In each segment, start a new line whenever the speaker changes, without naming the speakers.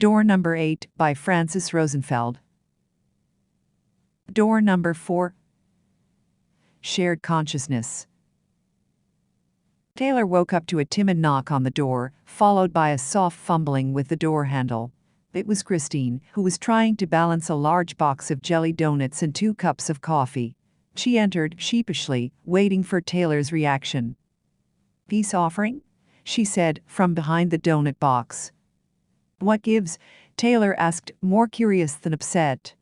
Door number 8 by Francis Rosenfeld. Door number 4. Shared consciousness. Taylor woke up to a timid knock on the door, followed by a soft fumbling with the door handle. It was Christine, who was trying to balance a large box of jelly donuts and 2 cups of coffee. She entered, sheepishly, waiting for Taylor's reaction. "Peace offering?" she said, from behind the donut box. "What gives?" Taylor asked, more curious than upset.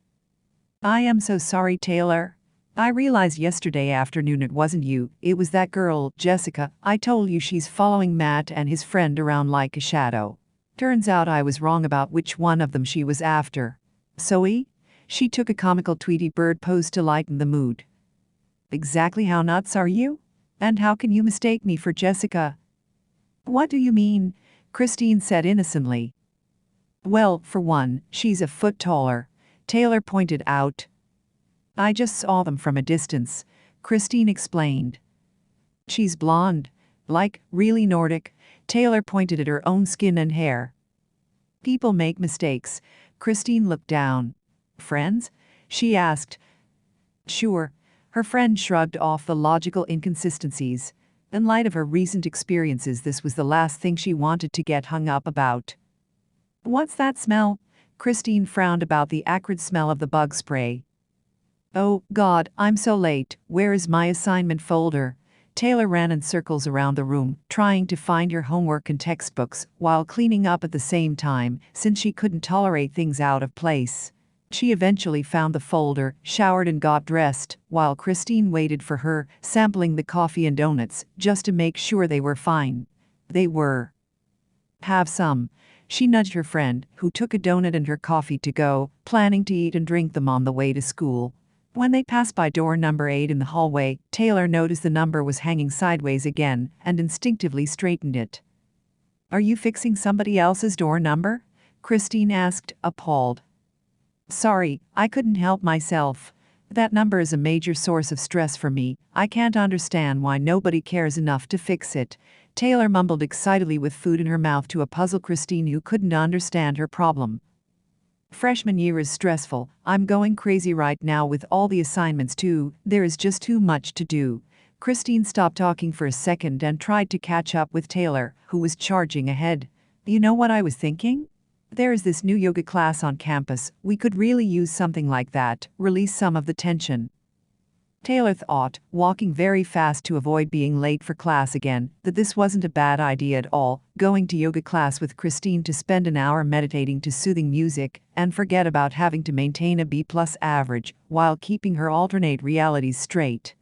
"I am so sorry, Taylor. I realized yesterday afternoon it wasn't you, it was that girl, Jessica. I told you she's following Matt and his friend around like a shadow. Turns out I was wrong about which one of them she was after. Sowwy?" She took a comical Tweety bird pose to lighten the mood. "Exactly how nuts are you? And how can you mistake me for Jessica?" "What do you mean?" Christine said innocently. "Well, for one, she's a foot taller," Taylor pointed out. "I just saw them from a distance," Christine explained. "She's blonde. Like, really Nordic," Taylor pointed at her own skin and hair. "People make mistakes." Christine looked down. "Friends?" she asked. "Sure." Her friend shrugged off the logical inconsistencies. In light of her recent experiences, this was the last thing she wanted to get hung up about. "What's that smell?" Christine frowned about the acrid smell of the bug spray. "Oh, God, I'm so late. Where is my assignment folder?" Taylor ran in circles around the room, trying to find her homework and textbooks, while cleaning up at the same time, since she couldn't tolerate things out of place. She eventually found the folder, showered and got dressed, while Christine waited for her, sampling the coffee and donuts, just to make sure they were fine. They were. "Have some." She nudged her friend, who took a donut and her coffee to go, planning to eat and drink them on the way to school. When they passed by door number 8 in the hallway, Taylor noticed the number was hanging sideways again, and instinctively straightened it. "Are you fixing somebody else's door number?" Christine asked, appalled. "Sorry, I couldn't help myself. That number is a major source of stress for me. I can't understand why nobody cares enough to fix it." Taylor mumbled excitedly with food in her mouth to a puzzled Christine who couldn't understand her problem. "Freshman year is stressful. I'm going crazy right now with all the assignments too. There is just too much to do." Christine stopped talking for a second and tried to catch up with Taylor, who was charging ahead. "You know what I was thinking? There is this new yoga class on campus. We could really use something like that, release some of the tension." Taylor thought, walking very fast to avoid being late for class again, that this wasn't a bad idea at all, going to yoga class with Christine to spend an hour meditating to soothing music, and forget about having to maintain a B+ average, while keeping her alternate realities straight.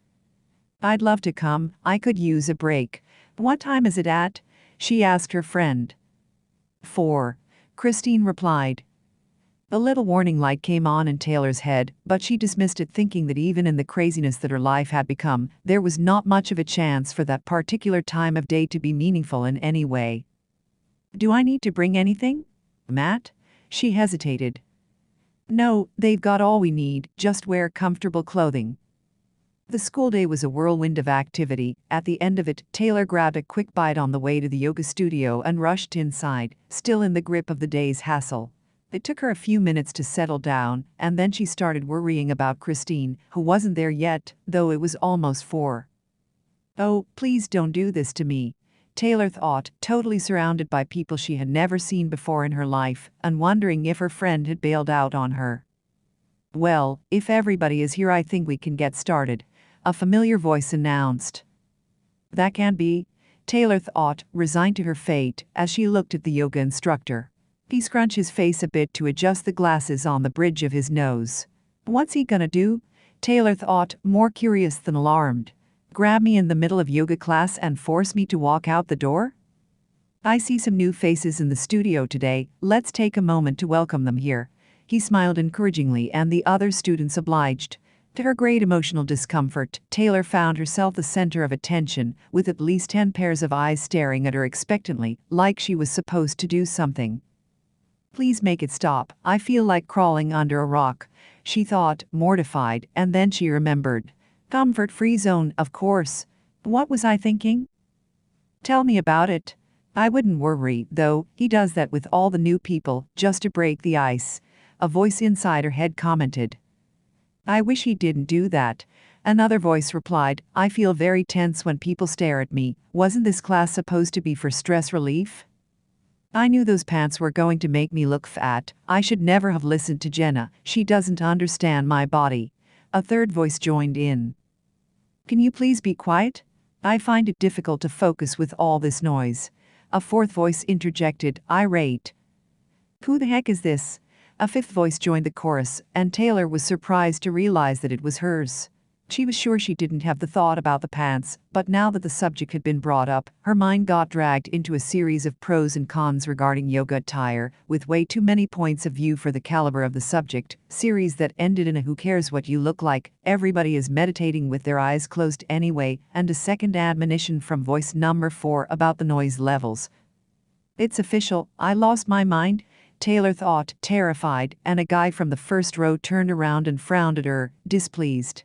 "I'd love to come. I could use a break. What time is it at?" she asked her friend. 4. Christine replied. A little warning light came on in Taylor's head, but she dismissed it, thinking that even in the craziness that her life had become, there was not much of a chance for that particular time of day to be meaningful in any way. "Do I need to bring anything, Matt?" She hesitated. "No, they've got all we need, just wear comfortable clothing." The school day was a whirlwind of activity. At the end of it, Taylor grabbed a quick bite on the way to the yoga studio and rushed inside, still in the grip of the day's hassle. It took her a few minutes to settle down, and then she started worrying about Christine, who wasn't there yet, though it was almost 4. "Oh, please don't do this to me," Taylor thought, totally surrounded by people she had never seen before in her life, and wondering if her friend had bailed out on her. "Well, if everybody is here, I think we can get started," a familiar voice announced. That can't be, Taylor thought, resigned to her fate, as she looked at the yoga instructor. He scrunched his face a bit to adjust the glasses on the bridge of his nose. "What's he gonna do?" Taylor thought, more curious than alarmed. "Grab me in the middle of yoga class and force me to walk out the door?" "I see some new faces in the studio today. Let's take a moment to welcome them here." He smiled encouragingly, and the other students obliged. To her great emotional discomfort, Taylor found herself the center of attention, with at least 10 pairs of eyes staring at her expectantly, like she was supposed to do something. "Please make it stop. I feel like crawling under a rock," she thought, mortified, and then she remembered. Comfort-free zone, of course. What was I thinking? "Tell me about it." I wouldn't worry, though, he does that with all the new people, just to break the ice. A voice inside her head commented. I wish he didn't do that. Another voice replied, I feel very tense when people stare at me. Wasn't this class supposed to be for stress relief? I knew those pants were going to make me look fat. I should never have listened to Jenna. She doesn't understand my body. A third voice joined in. Can you please be quiet? I find it difficult to focus with all this noise. A fourth voice interjected, irate. Who the heck is this? A fifth voice joined the chorus, and Taylor was surprised to realize that it was hers. She was sure she didn't have the thought about the pants, but now that the subject had been brought up, her mind got dragged into a series of pros and cons regarding yoga attire, with way too many points of view for the caliber of the subject, series that ended in a who cares what you look like, everybody is meditating with their eyes closed anyway, and a second admonition from voice number 4 about the noise levels. It's official, I lost my mind, Taylor thought, terrified, and a guy from the first row turned around and frowned at her, displeased.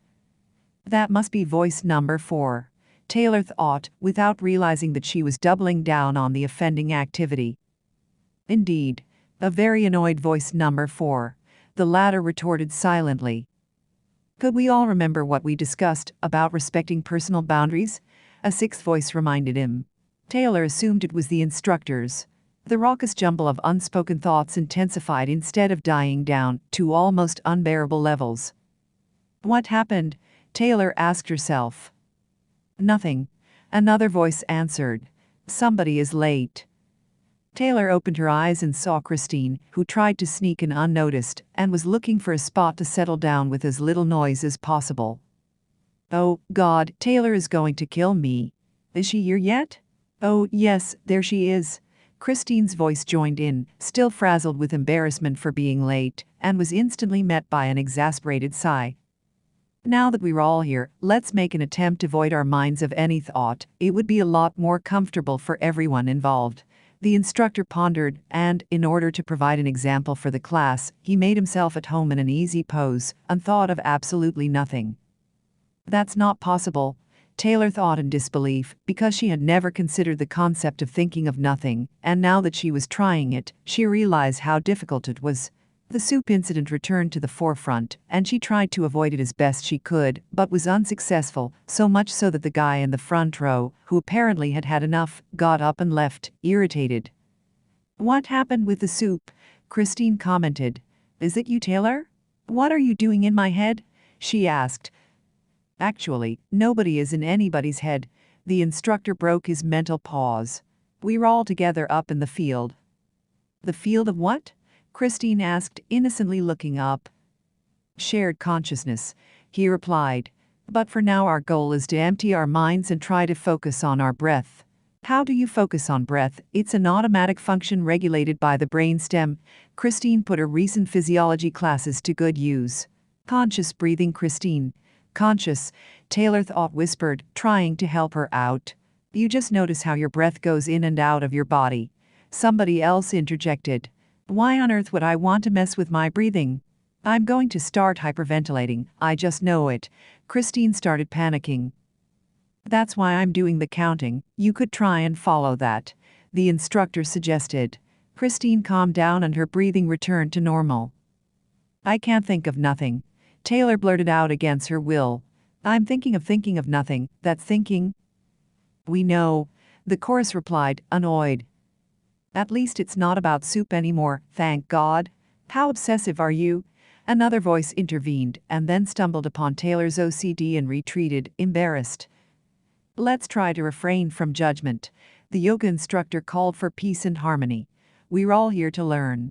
That must be voice number 4, Taylor thought, without realizing that she was doubling down on the offending activity. Indeed, a very annoyed voice number 4, the latter retorted silently. Could we all remember what we discussed about respecting personal boundaries? A sixth voice reminded him. Taylor assumed it was the instructors. The raucous jumble of unspoken thoughts intensified instead of dying down to almost unbearable levels. What happened? Taylor asked herself. Nothing. Another voice answered. Somebody is late. Taylor opened her eyes and saw Christine, who tried to sneak in unnoticed and was looking for a spot to settle down with as little noise as possible. Oh, God, Taylor is going to kill me. Is she here yet? Oh, yes, there she is. Christine's voice joined in, still frazzled with embarrassment for being late, and was instantly met by an exasperated sigh. Now that we're all here, let's make an attempt to void our minds of any thought. It would be a lot more comfortable for everyone involved. The instructor pondered, and, in order to provide an example for the class, he made himself at home in an easy pose, and thought of absolutely nothing. That's not possible, Taylor thought in disbelief, because she had never considered the concept of thinking of nothing, and now that she was trying it, she realized how difficult it was. The soup incident returned to the forefront, and she tried to avoid it as best she could, but was unsuccessful, so much so that the guy in the front row, who apparently had had enough, got up and left, irritated. What happened with the soup? Christine commented. Is it you, Taylor? What are you doing in my head? She asked. Actually, nobody is in anybody's head. The instructor broke his mental pause. We're all together up in the field. The field of what? Christine asked, innocently looking up. Shared consciousness, he replied. But for now our goal is to empty our minds and try to focus on our breath. How do you focus on breath? It's an automatic function regulated by the brainstem. Christine put her recent physiology classes to good use. Conscious breathing, Christine. Conscious, Taylor thought, whispered, trying to help her out. You just notice how your breath goes in and out of your body. Somebody else interjected. Why on earth would I want to mess with my breathing? I'm going to start hyperventilating, I just know it. Christine started panicking. That's why I'm doing the counting. You could try and follow that, the instructor suggested. Christine calmed down and her breathing returned to normal. I can't think of nothing, Taylor blurted out against her will. I'm thinking of nothing, that's thinking. We know, the chorus replied, annoyed. At least it's not about soup anymore, thank God. How obsessive are you? Another voice intervened, and then stumbled upon Taylor's OCD and retreated, embarrassed. Let's try to refrain from judgment. The yoga instructor called for peace and harmony. We're all here to learn.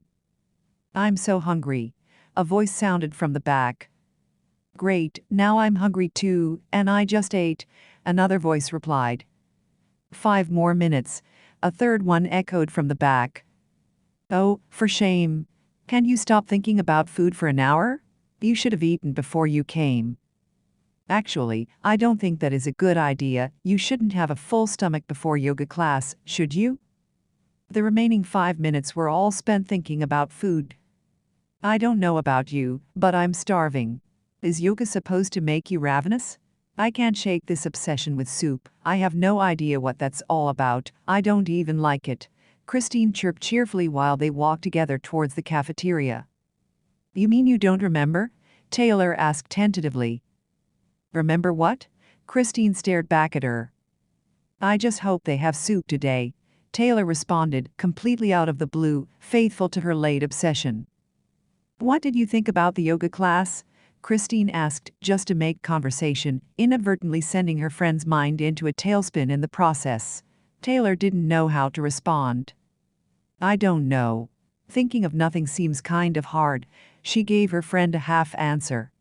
I'm so hungry. A voice sounded from the back. Great, now I'm hungry too, and I just ate, another voice replied. 5 more minutes. A third one echoed from the back. Oh, for shame. Can you stop thinking about food for an hour? You should have eaten before you came. Actually, I don't think that is a good idea. You shouldn't have a full stomach before yoga class, should you? The remaining 5 minutes were all spent thinking about food. I don't know about you, but I'm starving. Is yoga supposed to make you ravenous? I can't shake this obsession with soup. I have no idea what that's all about. I don't even like it. Christine chirped cheerfully while they walked together towards the cafeteria. You mean you don't remember? Taylor asked tentatively. Remember what? Christine stared back at her. I just hope they have soup today, Taylor responded, completely out of the blue, faithful to her late obsession. What did you think about the yoga class? Christine asked, just to make conversation, inadvertently sending her friend's mind into a tailspin in the process. Taylor didn't know how to respond. I don't know. Thinking of nothing seems kind of hard. She gave her friend a half answer.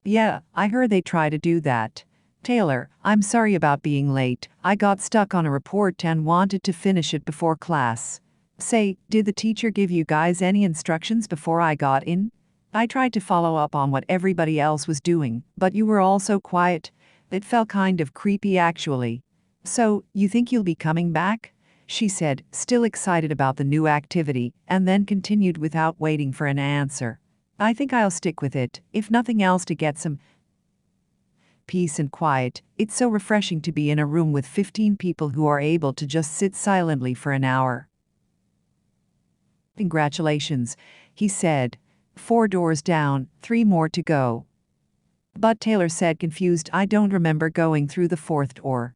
Yeah, I heard they try to do that. Taylor, I'm sorry about being late. I got stuck on a report and wanted to finish it before class. Say, did the teacher give you guys any instructions before I got in? I tried to follow up on what everybody else was doing, but you were all so quiet. It felt kind of creepy actually. So, you think you'll be coming back? She said, still excited about the new activity, and then continued without waiting for an answer. I think I'll stick with it, if nothing else to get some peace and quiet. It's so refreshing to be in a room with 15 people who are able to just sit silently for an hour. Congratulations, he said. 4 doors down, 3 more to go. But Taylor said confused, I don't remember going through the 4th door.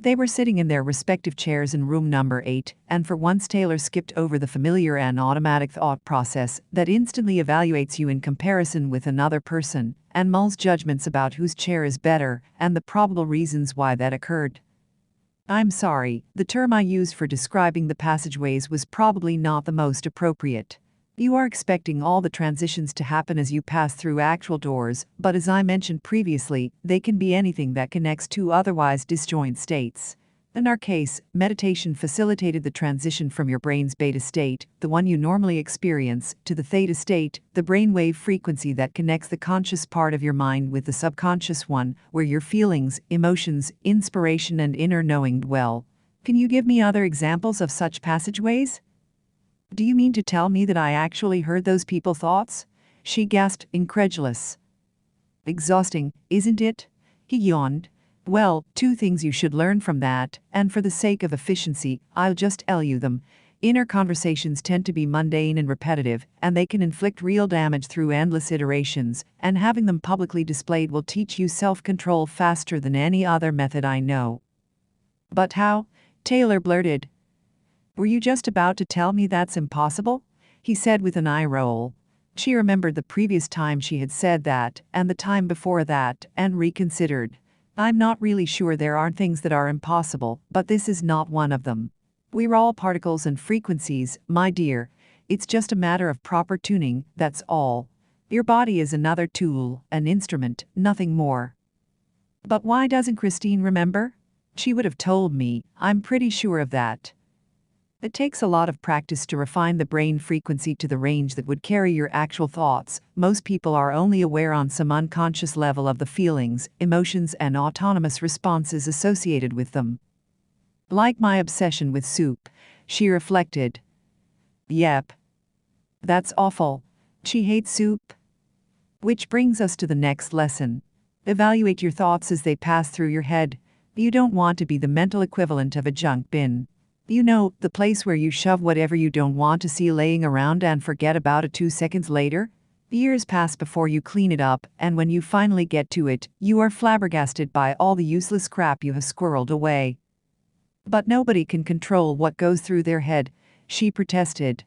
They were sitting in their respective chairs in room number 8, and for once Taylor skipped over the familiar and automatic thought process that instantly evaluates you in comparison with another person, and mulls judgments about whose chair is better, and the probable reasons why that occurred. I'm sorry, the term I used for describing the passageways was probably not the most appropriate. You are expecting all the transitions to happen as you pass through actual doors, but as I mentioned previously, they can be anything that connects two otherwise disjoint states. In our case, meditation facilitated the transition from your brain's beta state, the one you normally experience, to the theta state, the brainwave frequency that connects the conscious part of your mind with the subconscious one, where your feelings, emotions, inspiration and inner knowing dwell. Can you give me other examples of such passageways? Do you mean to tell me that I actually heard those people's thoughts? She gasped, incredulous. Exhausting, isn't it? He yawned. Well, 2 things you should learn from that, and for the sake of efficiency, I'll just tell you them. Inner conversations tend to be mundane and repetitive, and they can inflict real damage through endless iterations, and having them publicly displayed will teach you self-control faster than any other method I know. But how? Taylor blurted. Were you just about to tell me that's impossible? He said with an eye roll. She remembered the previous time she had said that, and the time before that, and reconsidered. I'm not really sure there aren't things that are impossible, but this is not one of them. We're all particles and frequencies, my dear. It's just a matter of proper tuning, that's all. Your body is another tool, an instrument, nothing more. But why doesn't Christine remember? She would have told me, I'm pretty sure of that. It takes a lot of practice to refine the brain frequency to the range that would carry your actual thoughts. Most people are only aware on some unconscious level of the feelings, emotions, and autonomous responses associated with them. Like my obsession with soup, she reflected. Yep. That's awful. She hates soup. Which brings us to the next lesson. Evaluate your thoughts as they pass through your head. You don't want to be the mental equivalent of a junk bin. You know, the place where you shove whatever you don't want to see laying around and forget about it 2 seconds later. Years pass before you clean it up, and when you finally get to it, you are flabbergasted by all the useless crap you have squirreled away. But nobody can control what goes through their head, she protested.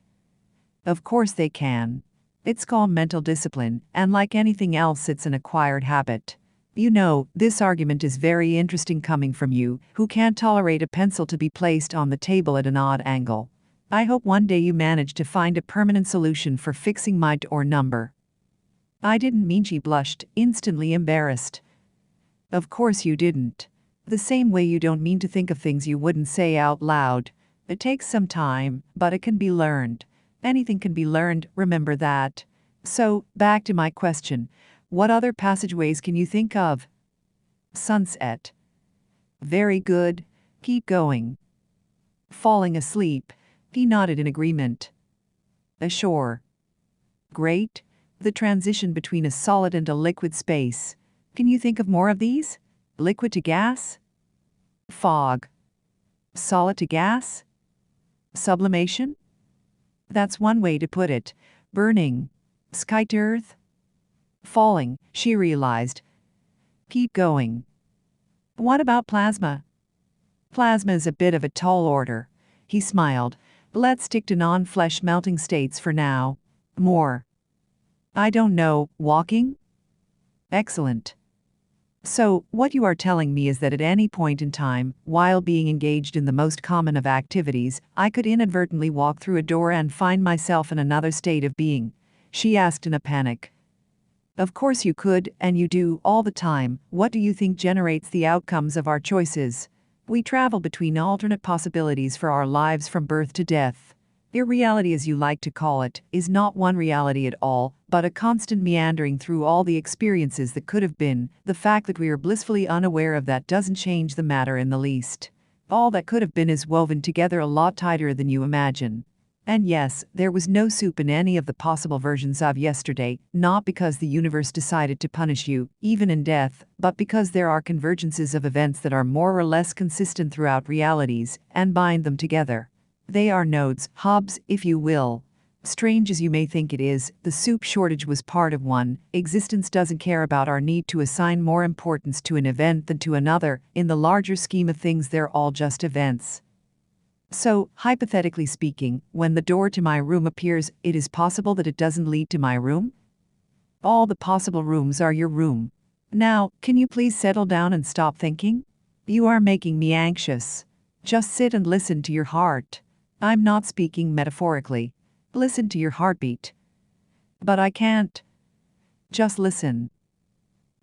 Of course they can. It's called mental discipline, and like anything else, it's an acquired habit. You know, this argument is very interesting coming from you, who can't tolerate a pencil to be placed on the table at an odd angle. I hope one day you manage to find a permanent solution for fixing my door number. I didn't mean, she blushed, instantly embarrassed. Of course you didn't. The same way you don't mean to think of things you wouldn't say out loud. It takes some time, but it can be learned. Anything can be learned, remember that. So, back to my question. What other passageways can you think of? Sunset. Very good. Keep going. Falling asleep. He nodded in agreement. Ashore. Great. The transition between a solid and a liquid space. Can you think of more of these? Liquid to gas? Fog. Solid to gas? Sublimation? That's one way to put it. Burning. Sky to earth? Falling, she realized. Keep going. What about plasma? Plasma is a bit of a tall order. He smiled. Let's stick to non-flesh melting states for now. More. I don't know, walking? Excellent. So, what you are telling me is that at any point in time, while being engaged in the most common of activities, I could inadvertently walk through a door and find myself in another state of being? She asked in a panic. Of course you could, and you do, all the time. What do you think generates the outcomes of our choices? We travel between alternate possibilities for our lives from birth to death. Your reality, as you like to call it, is not one reality at all, but a constant meandering through all the experiences that could have been. The fact that we are blissfully unaware of that doesn't change the matter in the least. All that could have been is woven together a lot tighter than you imagine. And yes, there was no soup in any of the possible versions of yesterday, not because the universe decided to punish you, even in death, but because there are convergences of events that are more or less consistent throughout realities, and bind them together. They are nodes, hubs, if you will. Strange as you may think it is, the soup shortage was part of one. Existence doesn't care about our need to assign more importance to an event than to another. In the larger scheme of things, they're all just events. So, hypothetically speaking, when the door to my room appears, it is possible that it doesn't lead to my room? All the possible rooms are your room. Now, can you please settle down and stop thinking? You are making me anxious. Just sit and listen to your heart. I'm not speaking metaphorically. Listen to your heartbeat. But I can't. Just listen.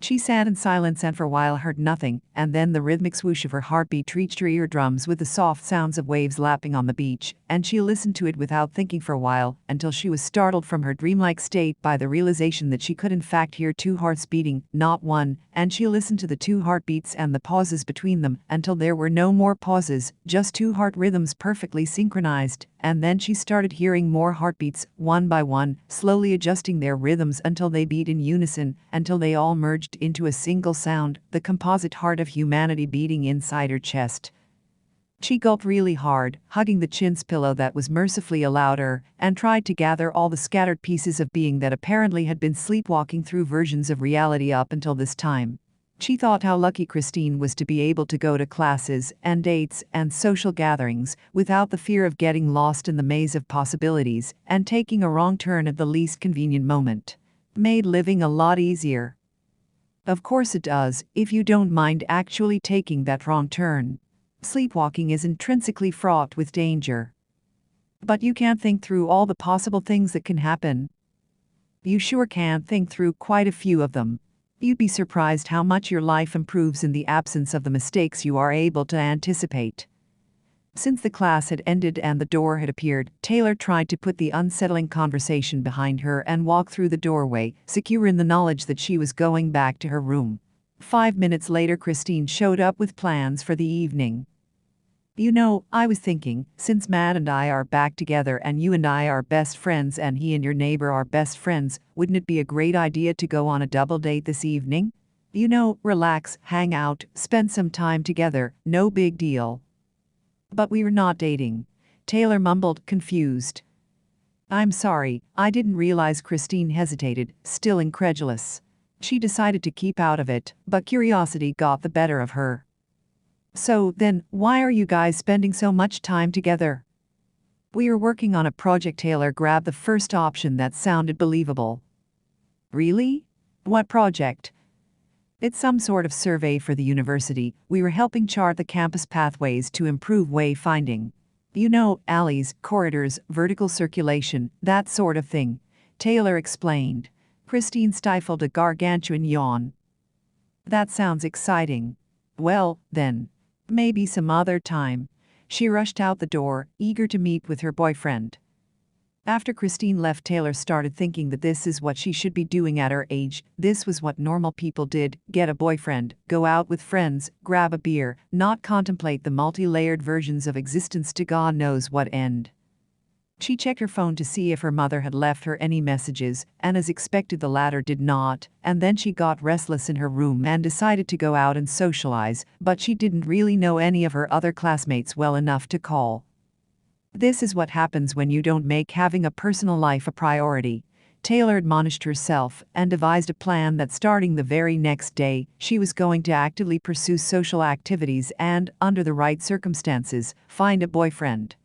She sat in silence and for a while heard nothing, and then the rhythmic swoosh of her heartbeat reached her eardrums with the soft sounds of waves lapping on the beach, and she listened to it without thinking for a while, until she was startled from her dreamlike state by the realization that she could in fact hear two hearts beating, not one, and she listened to the two heartbeats and the pauses between them until there were no more pauses, just two heart rhythms perfectly synchronized, and then she started hearing more heartbeats, one by one, slowly adjusting their rhythms until they beat in unison, until they all merged into a single sound, the composite heart of humanity beating inside her chest. She gulped really hard, hugging the chintz pillow that was mercifully allowed her, and tried to gather all the scattered pieces of being that apparently had been sleepwalking through versions of reality up until this time. She thought how lucky Christine was to be able to go to classes and dates and social gatherings without the fear of getting lost in the maze of possibilities and taking a wrong turn at the least convenient moment. Made living a lot easier. Of course it does, if you don't mind actually taking that wrong turn. Sleepwalking is intrinsically fraught with danger. But you can't think through all the possible things that can happen. You sure can think through quite a few of them. You'd be surprised how much your life improves in the absence of the mistakes you are able to anticipate. Since the class had ended and the door had appeared, Taylor tried to put the unsettling conversation behind her and walk through the doorway, secure in the knowledge that she was going back to her room. 5 minutes later, Christine showed up with plans for the evening. You know, I was thinking, since Matt and I are back together and you and I are best friends and he and your neighbor are best friends, wouldn't it be a great idea to go on a double date this evening? You know, relax, hang out, spend some time together, no big deal. But we were not dating. Taylor mumbled, confused. I'm sorry, I didn't realize. Christine hesitated, still incredulous. She decided to keep out of it, but curiosity got the better of her. So then, why are you guys spending so much time together? We are working on a project. Taylor grabbed the first option that sounded believable. Really? What project? It's some sort of survey for the university. We were helping chart the campus pathways to improve wayfinding. You know, alleys, corridors, vertical circulation, that sort of thing. Taylor explained. Christine stifled a gargantuan yawn. That sounds exciting. Well, then. Maybe some other time. She rushed out the door, eager to meet with her boyfriend. After Christine left, Taylor started thinking that this is what she should be doing at her age. This was what normal people did: get a boyfriend, go out with friends, grab a beer, not contemplate the multi-layered versions of existence to God knows what end. She checked her phone to see if her mother had left her any messages, and as expected the latter did not, and then she got restless in her room and decided to go out and socialize, but she didn't really know any of her other classmates well enough to call. This is what happens when you don't make having a personal life a priority. Taylor admonished herself and devised a plan that starting the very next day, she was going to actively pursue social activities and, under the right circumstances, find a boyfriend.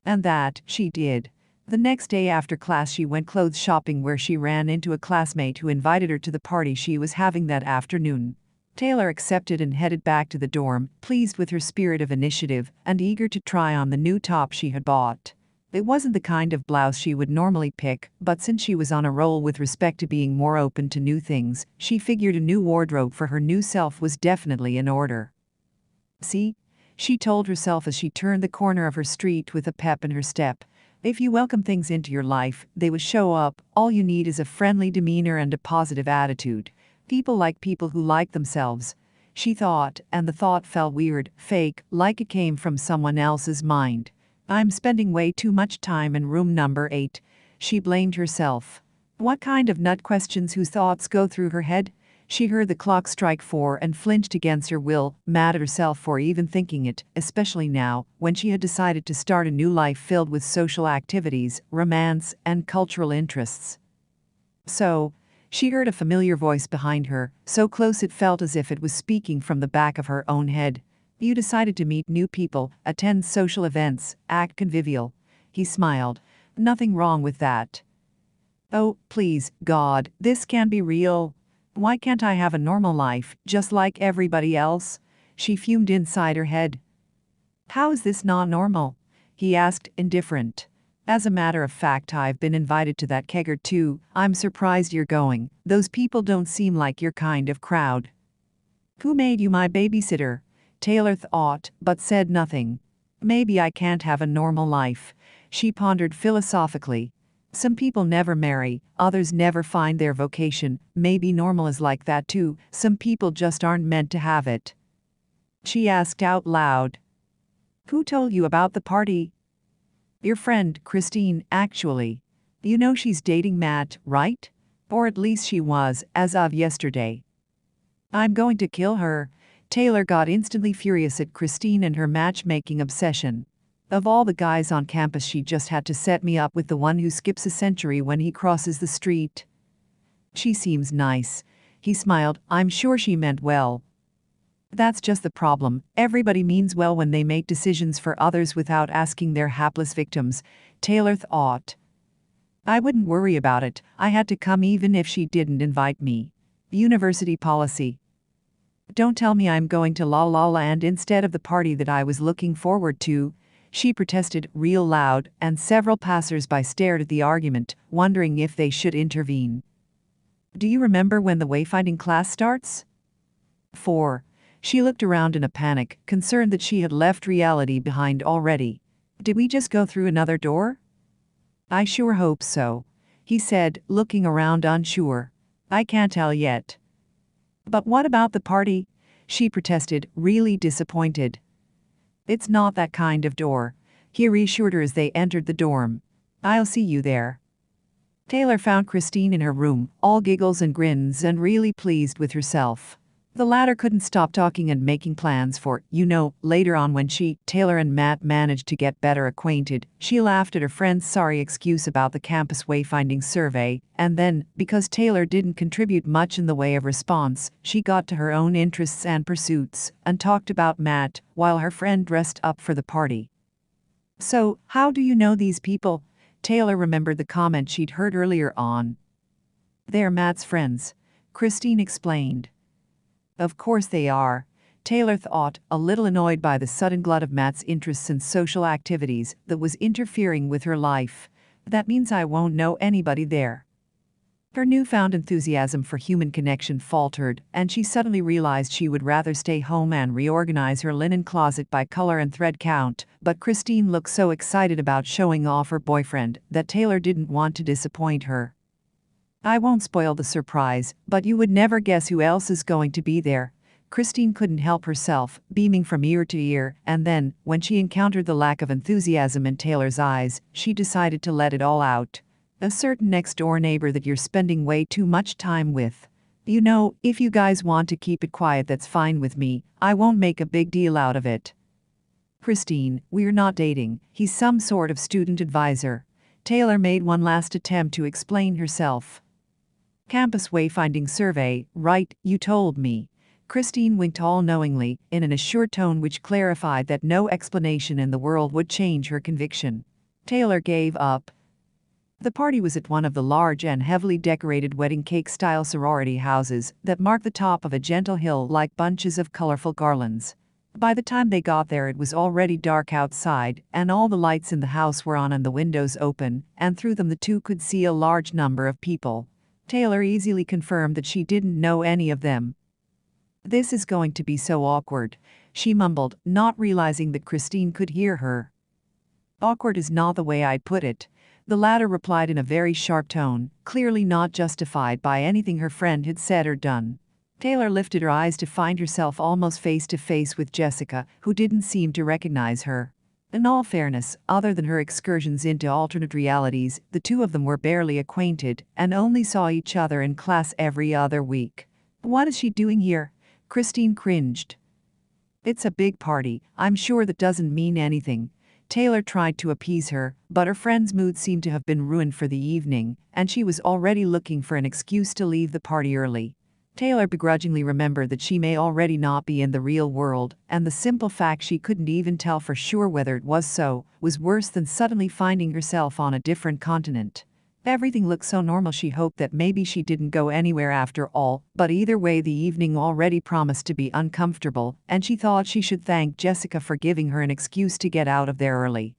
And that she did. The next day after class she went clothes shopping where she ran into a classmate who invited her to the party she was having that afternoon. Taylor accepted and headed back to the dorm, pleased with her spirit of initiative and eager to try on the new top she had bought. It wasn't the kind of blouse she would normally pick, but since she was on a roll with respect to being more open to new things, she figured a new wardrobe for her new self was definitely in order. See? She told herself as she turned the corner of her street with a pep in her step. If you welcome things into your life, they will show up. All you need is a friendly demeanor and a positive attitude. People like people who like themselves. She thought, and the thought felt weird, fake, like it came from someone else's mind. I'm spending way too much time in room number 8. She blamed herself. What kind of nut questions whose thoughts go through her head? She heard the clock strike 4 and flinched against her will, mad at herself for even thinking it, especially now, when she had decided to start a new life filled with social activities, romance, and cultural interests. So, she heard a familiar voice behind her, so close it felt as if it was speaking from the back of her own head. You decided to meet new people, attend social events, act convivial. He smiled. Nothing wrong with that. Oh, please, God, this can't be real. Why can't I have a normal life, just like everybody else? She fumed inside her head. How is this not normal? He asked, indifferent. As a matter of fact, I've been invited to that kegger too. I'm surprised you're going. Those people don't seem like your kind of crowd. Who made you my babysitter? Taylor thought, but said nothing. Maybe I can't have a normal life. She pondered philosophically. Some people never marry, others never find their vocation. Maybe normal is like that too. Some people just aren't meant to have it. She asked out loud. Who told you about the party? Your friend, Christine, actually. You know she's dating Matt, right? Or at least she was, as of yesterday. I'm going to kill her. Taylor got instantly furious at Christine and her matchmaking obsession. Of all the guys on campus, she just had to set me up with the one who skips a century when he crosses the street. She seems nice. He smiled. I'm sure she meant well. That's just the problem. Everybody means well when they make decisions for others without asking their hapless victims, Taylor thought. I wouldn't worry about it. I had to come even if she didn't invite me. University policy. Don't tell me I'm going to La La Land instead of the party that I was looking forward to. She protested real loud, and several passers-by stared at the argument, wondering if they should intervene. Do you remember when the wayfinding class starts? 4. She looked around in a panic, concerned that she had left reality behind already. Did we just go through another door? I sure hope so, he said, looking around unsure. I can't tell yet. But what about the party? She protested, really disappointed. It's not that kind of door. He reassured her as they entered the dorm. I'll see you there. Taylor found Christine in her room, all giggles and grins and really pleased with herself. The latter couldn't stop talking and making plans for, later on when Taylor and Matt managed to get better acquainted. She laughed at her friend's sorry excuse about the campus wayfinding survey, and then, because Taylor didn't contribute much in the way of response, she got to her own interests and pursuits, and talked about Matt, while her friend dressed up for the party. So, how do you know these people? Taylor remembered the comment she'd heard earlier on. They're Matt's friends, Christine explained. Of course they are, Taylor thought, a little annoyed by the sudden glut of Matt's interests in social activities that was interfering with her life. That means I won't know anybody there. Her newfound enthusiasm for human connection faltered, and she suddenly realized she would rather stay home and reorganize her linen closet by color and thread count, but Christine looked so excited about showing off her boyfriend that Taylor didn't want to disappoint her. I won't spoil the surprise, but you would never guess who else is going to be there. Christine couldn't help herself, beaming from ear to ear, and then, when she encountered the lack of enthusiasm in Taylor's eyes, she decided to let it all out. A certain next-door neighbor that you're spending way too much time with. You know, if you guys want to keep it quiet, that's fine with me. I won't make a big deal out of it. Christine, we're not dating. He's some sort of student advisor. Taylor made one last attempt to explain herself. Campus wayfinding survey, right, you told me. Christine winked all-knowingly, in an assured tone which clarified that no explanation in the world would change her conviction. Taylor gave up. The party was at one of the large and heavily decorated wedding cake-style sorority houses that marked the top of a gentle hill like bunches of colorful garlands. By the time they got there, it was already dark outside, and all the lights in the house were on and the windows open, and through them the two could see a large number of people. Taylor easily confirmed that she didn't know any of them. "This is going to be so awkward," she mumbled, not realizing that Christine could hear her. "Awkward is not the way I'd put it," the latter replied in a very sharp tone, clearly not justified by anything her friend had said or done. Taylor lifted her eyes to find herself almost face to face with Jessica, who didn't seem to recognize her. In all fairness, other than her excursions into alternate realities, the two of them were barely acquainted and only saw each other in class every other week. "What is she doing here?" Christine cringed. "It's a big party. I'm sure that doesn't mean anything." Taylor tried to appease her, but her friend's mood seemed to have been ruined for the evening, and she was already looking for an excuse to leave the party early. Taylor begrudgingly remembered that she may already not be in the real world, and the simple fact she couldn't even tell for sure whether it was so, was worse than suddenly finding herself on a different continent. Everything looked so normal she hoped that maybe she didn't go anywhere after all, but either way the evening already promised to be uncomfortable, and she thought she should thank Jessica for giving her an excuse to get out of there early.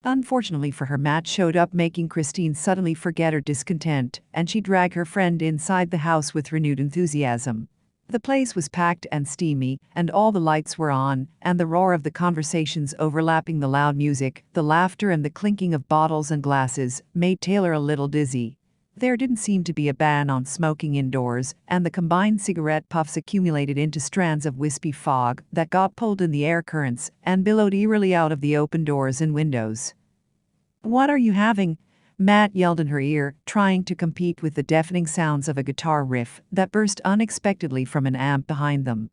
Unfortunately for her, Matt showed up, making Christine suddenly forget her discontent, and she dragged her friend inside the house with renewed enthusiasm. The place was packed and steamy, and all the lights were on, and the roar of the conversations overlapping the loud music, the laughter and the clinking of bottles and glasses, made Taylor a little dizzy. There didn't seem to be a ban on smoking indoors, and the combined cigarette puffs accumulated into strands of wispy fog that got pulled in the air currents and billowed eerily out of the open doors and windows. "What are you having?" Matt yelled in her ear, trying to compete with the deafening sounds of a guitar riff that burst unexpectedly from an amp behind them.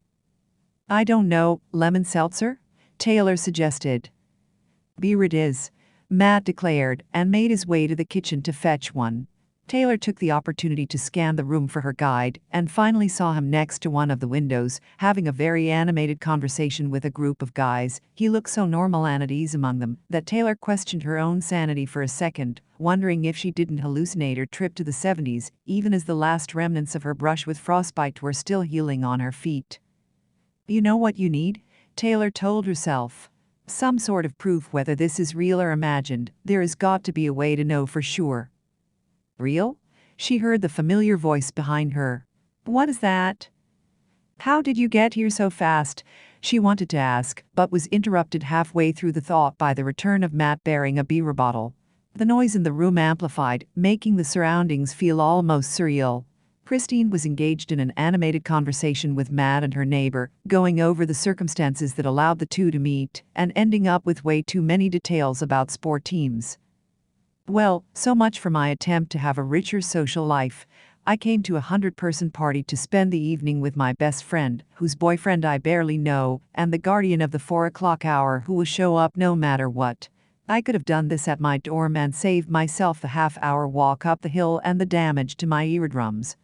"I don't know, lemon seltzer?" Taylor suggested. "Beer it is," Matt declared, and made his way to the kitchen to fetch one. Taylor took the opportunity to scan the room for her guide, and finally saw him next to one of the windows, having a very animated conversation with a group of guys. He looked so normal and at ease among them that Taylor questioned her own sanity for a second, wondering if she didn't hallucinate or trip to the 70s, even as the last remnants of her brush with frostbite were still healing on her feet. "You know what you need?" Taylor told herself. "Some sort of proof, whether this is real or imagined. There has got to be a way to know for sure." "Real?" She heard the familiar voice behind her. "What is that?" "How did you get here so fast?" she wanted to ask, but was interrupted halfway through the thought by the return of Matt bearing a beer bottle. The noise in the room amplified, making the surroundings feel almost surreal. Christine was engaged in an animated conversation with Matt and her neighbor, going over the circumstances that allowed the two to meet, and ending up with way too many details about sport teams. "Well, so much for my attempt to have a richer social life. I came to a 100-person party to spend the evening with my best friend, whose boyfriend I barely know, and the guardian of the 4 o'clock hour who will show up no matter what. I could have done this at my dorm and saved myself the half-hour walk up the hill and the damage to my eardrums."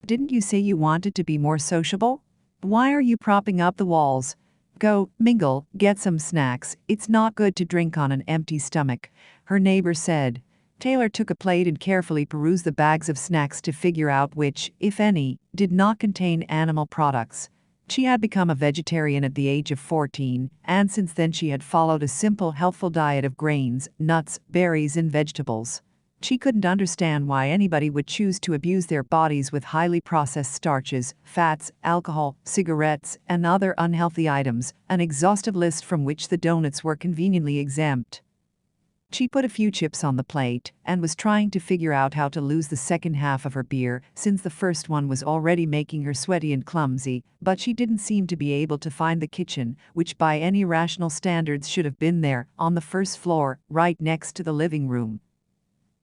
"Didn't you say you wanted to be more sociable? Why are you propping up the walls? Go, mingle, get some snacks. It's not good to drink on an empty stomach," her neighbor said. Taylor took a plate and carefully perused the bags of snacks to figure out which, if any, did not contain animal products. She had become a vegetarian at the age of 14, and since then she had followed a simple, healthful diet of grains, nuts, berries, and vegetables. She couldn't understand why anybody would choose to abuse their bodies with highly processed starches, fats, alcohol, cigarettes, and other unhealthy items, an exhaustive list from which the donuts were conveniently exempt. She put a few chips on the plate and was trying to figure out how to lose the second half of her beer since the first one was already making her sweaty and clumsy, but she didn't seem to be able to find the kitchen, which by any rational standards should have been there, on the first floor, right next to the living room.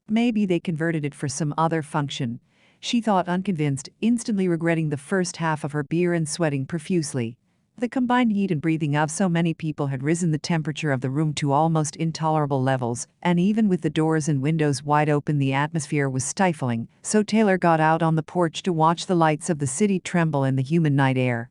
Maybe they converted it for some other function, she thought, unconvinced, instantly regretting the first half of her beer and sweating profusely. The combined heat and breathing of so many people had risen the temperature of the room to almost intolerable levels, and even with the doors and windows wide open the atmosphere was stifling, so Taylor got out on the porch to watch the lights of the city tremble in the humid night air.